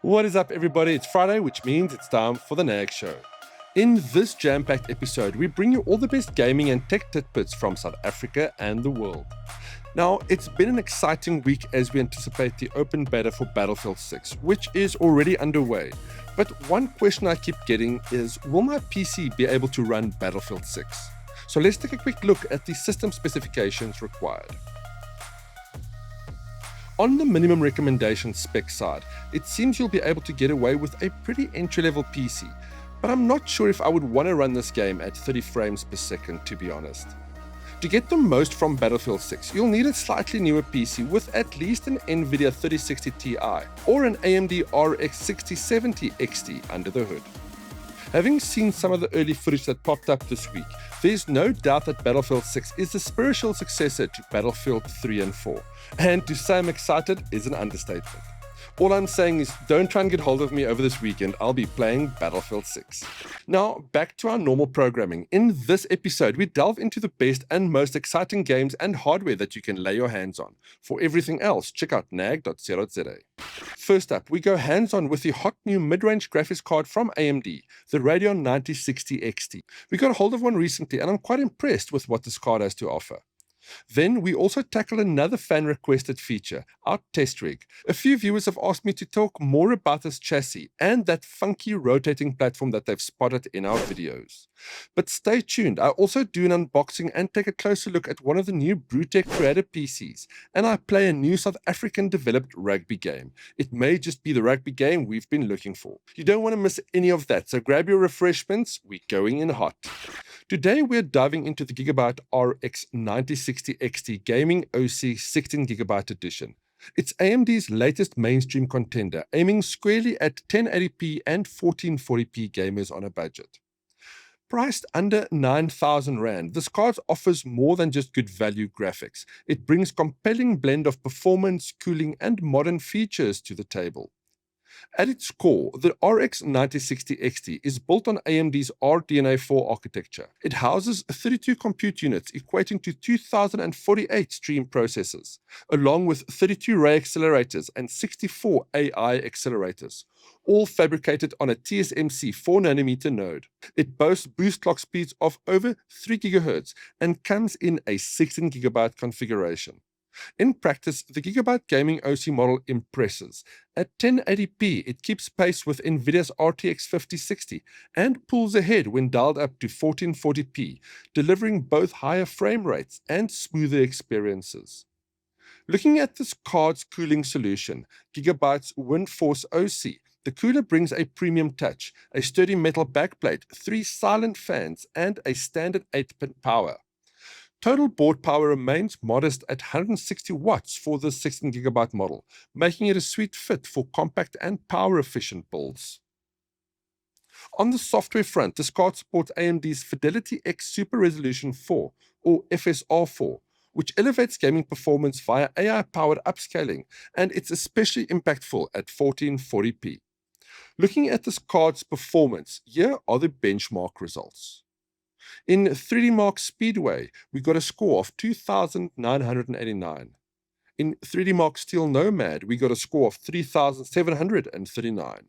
What is up, everybody? It's Friday, which means it's time for the NAG show. In this jam-packed episode, we bring you all the best gaming and tech tidbits from South Africa and the world. Now, it's been an exciting week as we anticipate the open beta for Battlefield 6, which is already underway. But one question I keep getting is, will my PC be able to run Battlefield 6? So let's take a quick look at the system specifications required. On the minimum recommendation spec side, it seems you'll be able to get away with a pretty entry-level PC, but I'm not sure if I would want to run this game at 30 frames per second, to be honest. To get the most from Battlefield 6, you'll need a slightly newer PC with at least an NVIDIA 3060 Ti or an AMD RX9060 XT under the hood. Having seen some of the early footage that popped up this week, there's no doubt that Battlefield 6 is the spiritual successor to Battlefield 3 and 4, and to say I'm excited is an understatement. All I'm saying is don't try and get hold of me over this weekend, I'll be playing Battlefield 6. Now, back to our normal programming. In this episode, we delve into the best and most exciting games and hardware that you can lay your hands on. For everything else, check out nag.co.za. First up, we go hands-on with the hot new mid-range graphics card from AMD, the Radeon 9060 XT. We got a hold of one recently and I'm quite impressed with what this card has to offer. Then we also tackle another fan-requested feature, our test rig. A few viewers have asked me to talk more about this chassis and that funky rotating platform that they've spotted in our videos. But stay tuned, I also do an unboxing and take a closer look at one of the new Brutech Da Vinci PCs, and I play a new South African developed rugby game. It may just be the rugby game we've been looking for. You don't want to miss any of that, so grab your refreshments, we're going in hot. Today we're diving into the Gigabyte RX9060 XT Gaming OC 16GB edition. It's AMD's latest mainstream contender, aiming squarely at 1080p and 1440p gamers on a budget. Priced under 9,000 Rand, this card offers more than just good value graphics. It brings compelling blend of performance, cooling, and modern features to the table. At its core, the RX9060 XT is built on AMD's RDNA 4 architecture. It houses 32 compute units equating to 2048 stream processors, along with 32 Ray accelerators and 64 AI accelerators, all fabricated on a TSMC 4nm node. It boasts boost clock speeds of over 3 GHz and comes in a 16GB configuration. In practice, the Gigabyte Gaming OC model impresses. At 1080p, it keeps pace with NVIDIA's RTX 5060 and pulls ahead when dialed up to 1440p, delivering both higher frame rates and smoother experiences. Looking at this card's cooling solution, Gigabyte's WindForce OC, the cooler brings a premium touch, a sturdy metal backplate, 3 silent fans, and a standard 8-pin power. Total board power remains modest at 160 watts for the 16GB model, making it a sweet fit for compact and power-efficient builds. On the software front, this card supports AMD's Fidelity X Super Resolution 4, or FSR4, which elevates gaming performance via AI-powered upscaling, and it's especially impactful at 1440p. Looking at this card's performance, here are the benchmark results. In 3D Mark Speedway, we got a score of 2,989. In 3D Mark Steel Nomad, we got a score of 3,739.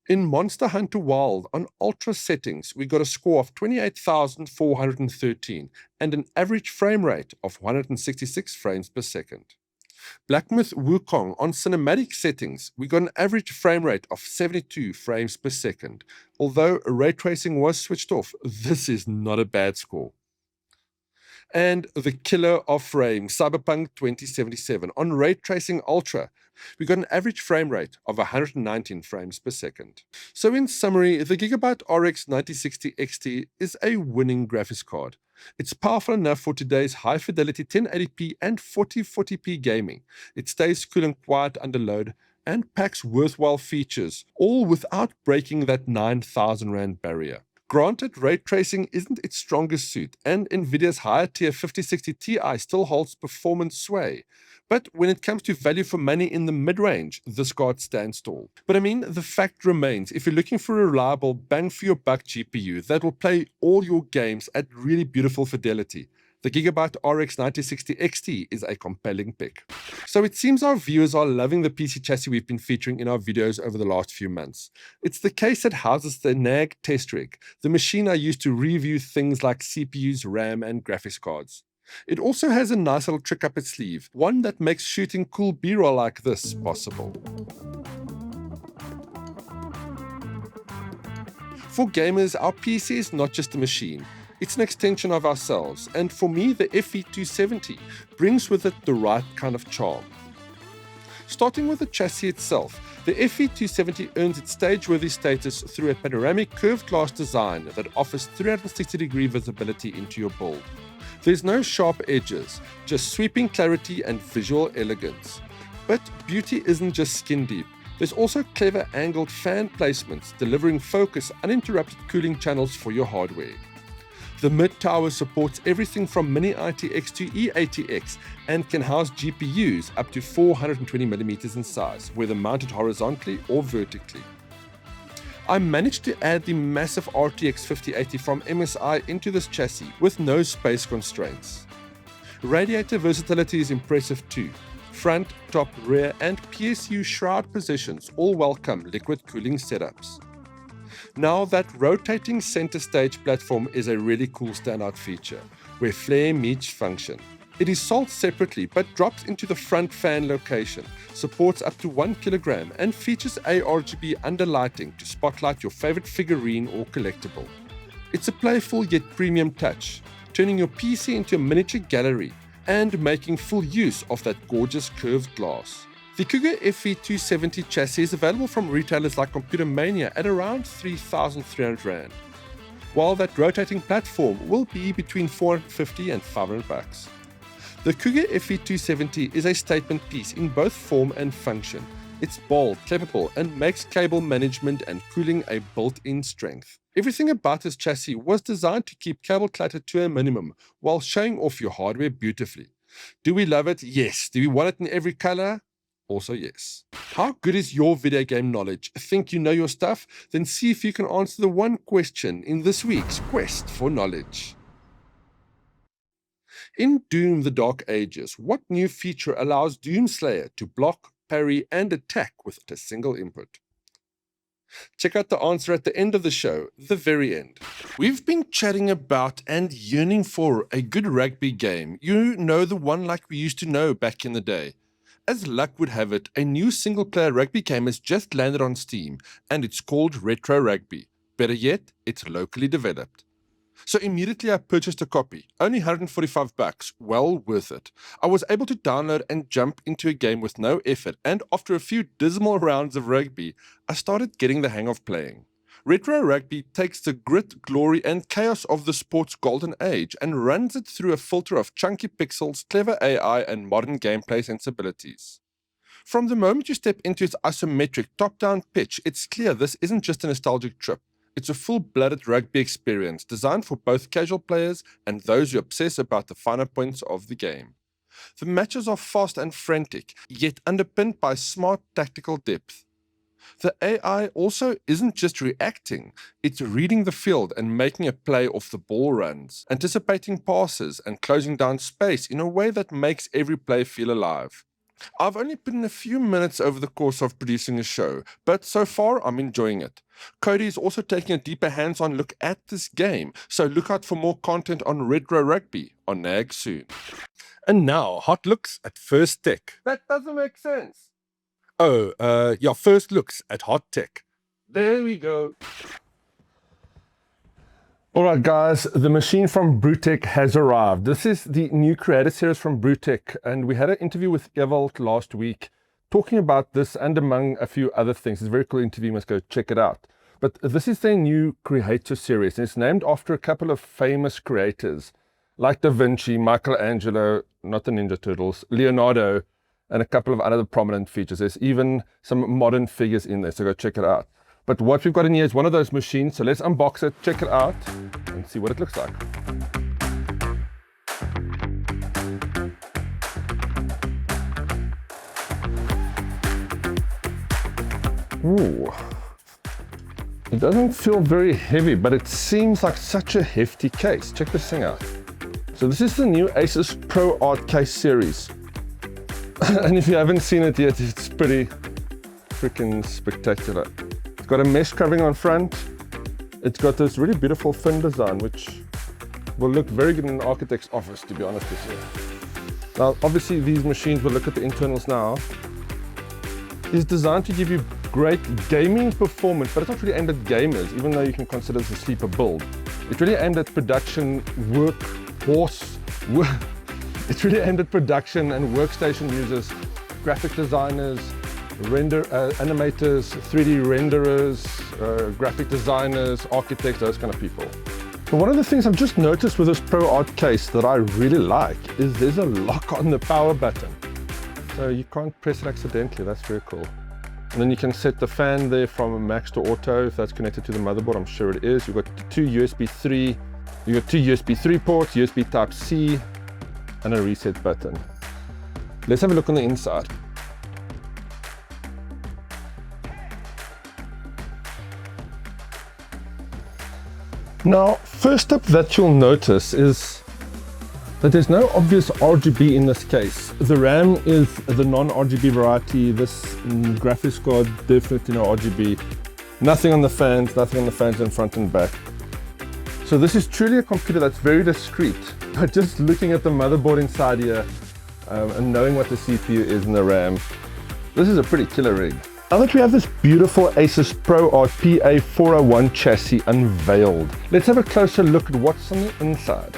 In Monster Hunter Wild on Ultra settings, we got a score of 28,413 and an average frame rate of 166 frames per second. Black Myth Wukong on cinematic settings, we got an average frame rate of 72 frames per second. Although ray tracing was switched off, this is not a bad score. And the killer of frames, Cyberpunk 2077, on Ray Tracing Ultra, we got an average frame rate of 119 frames per second. So in summary, the Gigabyte RX9060 XT is a winning graphics card. It's powerful enough for today's high-fidelity 1080p and 1440p gaming. It stays cool and quiet under load and packs worthwhile features, all without breaking that 9,000 Rand barrier. Granted, ray tracing isn't its strongest suit, and NVIDIA's higher-tier 5060 Ti still holds performance sway. But when it comes to value for money in the mid-range, this card stands tall. But I mean, the fact remains, if you're looking for a reliable bang-for-your-buck GPU that will play all your games at really beautiful fidelity, The Gigabyte RX9060 XT is a compelling pick. So it seems our viewers are loving the PC chassis we've been featuring in our videos over the last few months. It's the case that houses the NAG test rig, the machine I use to review things like CPUs, RAM, and graphics cards. It also has a nice little trick up its sleeve, one that makes shooting cool B-roll like this possible. For gamers, our PC is not just a machine, it's an extension of ourselves, and for me the FV270 brings with it the right kind of charm. Starting with the chassis itself, the FV270 earns its stage-worthy status through a panoramic curved glass design that offers 360-degree visibility into your build. There's no sharp edges, just sweeping clarity and visual elegance. But beauty isn't just skin deep. There's also clever angled fan placements delivering focused, uninterrupted cooling channels for your hardware. The mid-tower supports everything from mini ITX to E80X and can house GPUs up to 420mm in size, whether mounted horizontally or vertically. I managed to add the massive RTX 5080 from MSI into this chassis with no space constraints. Radiator versatility is impressive too. Front, top, rear, and PSU shroud positions all welcome liquid cooling setups. Now that rotating center stage platform is a really cool standout feature, where flare meets function. It is sold separately but drops into the front fan location, supports up to 1 kg, and features ARGB underlighting to spotlight your favorite figurine or collectible. It's a playful yet premium touch, turning your PC into a miniature gallery and making full use of that gorgeous curved glass. The Cougar FV270 chassis is available from retailers like Computer Mania at around 3,300 Rand, while that rotating platform will be between 450 and 500 bucks. The Cougar FV270 is a statement piece in both form and function. It's bold, capable, and makes cable management and cooling a built-in strength. Everything about this chassis was designed to keep cable clutter to a minimum while showing off your hardware beautifully. Do we love it? Yes. Do we want it in every color? Also yes. How good is your video game knowledge? Think you know your stuff? Then see if you can answer the one question in this week's Quest for Knowledge. In Doom: The Dark Ages, what new feature allows Doomslayer to block, parry, and attack with a single input? Check out the answer at the end of the show, the very end. We've been chatting about and yearning for a good rugby game. You know, the one like we used to know back in the day. As luck would have it, a new single-player rugby game has just landed on Steam, and it's called Retro Rugby. Better yet, it's locally developed. So immediately I purchased a copy, only 145 bucks, well worth it. I was able to download and jump into a game with no effort, and after a few dismal rounds of rugby, I started getting the hang of playing. Retro Rugby takes the grit, glory, and chaos of the sport's golden age and runs it through a filter of chunky pixels, clever AI, and modern gameplay sensibilities. From the moment you step into its isometric top-down pitch, it's clear this isn't just a nostalgic trip. It's a full-blooded rugby experience designed for both casual players and those who obsess about the finer points of the game. The matches are fast and frantic, yet underpinned by smart tactical depth. The AI also isn't just reacting, it's reading the field and making a play off the ball runs, anticipating passes and closing down space in a way that makes every play feel alive. I've only put in a few minutes over the course of producing a show, but so far I'm enjoying it. Cody is also taking a deeper hands-on look at this game, so look out for more content on Retro Rugby on NAG soon. And now, hot looks at First Tech. That doesn't make sense. First looks at hot tech. There we go. Alright guys, the machine from Brutech has arrived. This is the new creator series from Brutech, and we had an interview with Ewald last week talking about this and among a few other things. It's a very cool interview, you must go check it out. But this is their new creator series, and it's named after a couple of famous creators like Da Vinci, Michelangelo, not the Ninja Turtles, Leonardo, and a couple of other prominent features. There's even some modern figures in there, so go check it out. But what we've got in here is one of those machines, so let's unbox it, check it out, and see what it looks like. Ooh. It doesn't feel very heavy, but it seems like such a hefty case. Check this thing out. So this is the new Asus Pro Art Case series. And if you haven't seen it yet, it's pretty freaking spectacular. It's got a mesh covering on front. It's got this really beautiful fin design, which will look very good in an architect's office, to be honest with you. Now, obviously these machines, we'll look at the internals now, is designed to give you great gaming performance, but it's not really aimed at gamers, even though you can consider this a sleeper build. It's really aimed at production It's really aimed at production and workstation users, graphic designers, animators, 3D renderers, graphic designers, architects, those kind of people. But one of the things I've just noticed with this Pro Art case that I really like is there's a lock on the power button. So you can't press it accidentally, that's very cool. And then you can set the fan there from max to auto if that's connected to the motherboard, I'm sure it is. You've got two USB 3 ports, USB Type-C, and a reset button. Let's have a look on the inside. Now, first up that you'll notice is that there's no obvious RGB in this case. The RAM is the non-RGB variety. This graphics card, definitely no RGB. Nothing on the fans in front and back. So this is truly a computer that's very discreet. But just looking at the motherboard inside here and knowing what the CPU is and the RAM, this is a pretty killer rig. Now that we have this beautiful Asus Pro Art PA401 chassis unveiled, let's have a closer look at what's on the inside.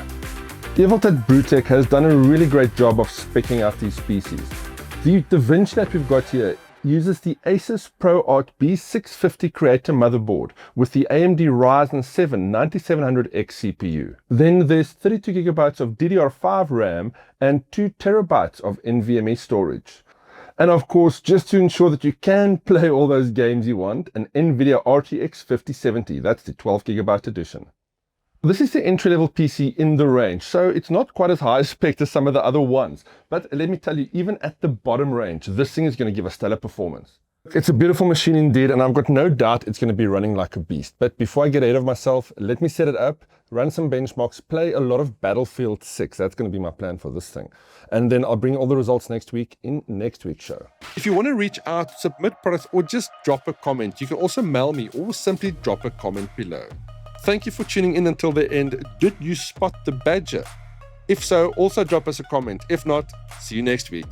Gigabyte at Brutech has done a really great job of speccing out these PCs. The Da Vinci that we've got here uses the Asus Pro Art B650 Creator motherboard with the AMD Ryzen 7 9700X CPU. Then there's 32 GB of DDR5 RAM and 2 TB of NVMe storage. And of course, just to ensure that you can play all those games you want, an NVIDIA RTX 5070, that's the 12 GB edition. This is the entry-level PC in the range, so it's not quite as high spec as some of the other ones. But let me tell you, even at the bottom range, this thing is going to give a stellar performance. It's a beautiful machine indeed, and I've got no doubt it's going to be running like a beast. But before I get ahead of myself, let me set it up, run some benchmarks, play a lot of Battlefield 6. That's going to be my plan for this thing. And then I'll bring all the results next week in next week's show. If you want to reach out, submit products, or just drop a comment, you can also mail me or simply drop a comment below. Thank you for tuning in until the end. Did you spot the badger? If so, also drop us a comment. If not, see you next week.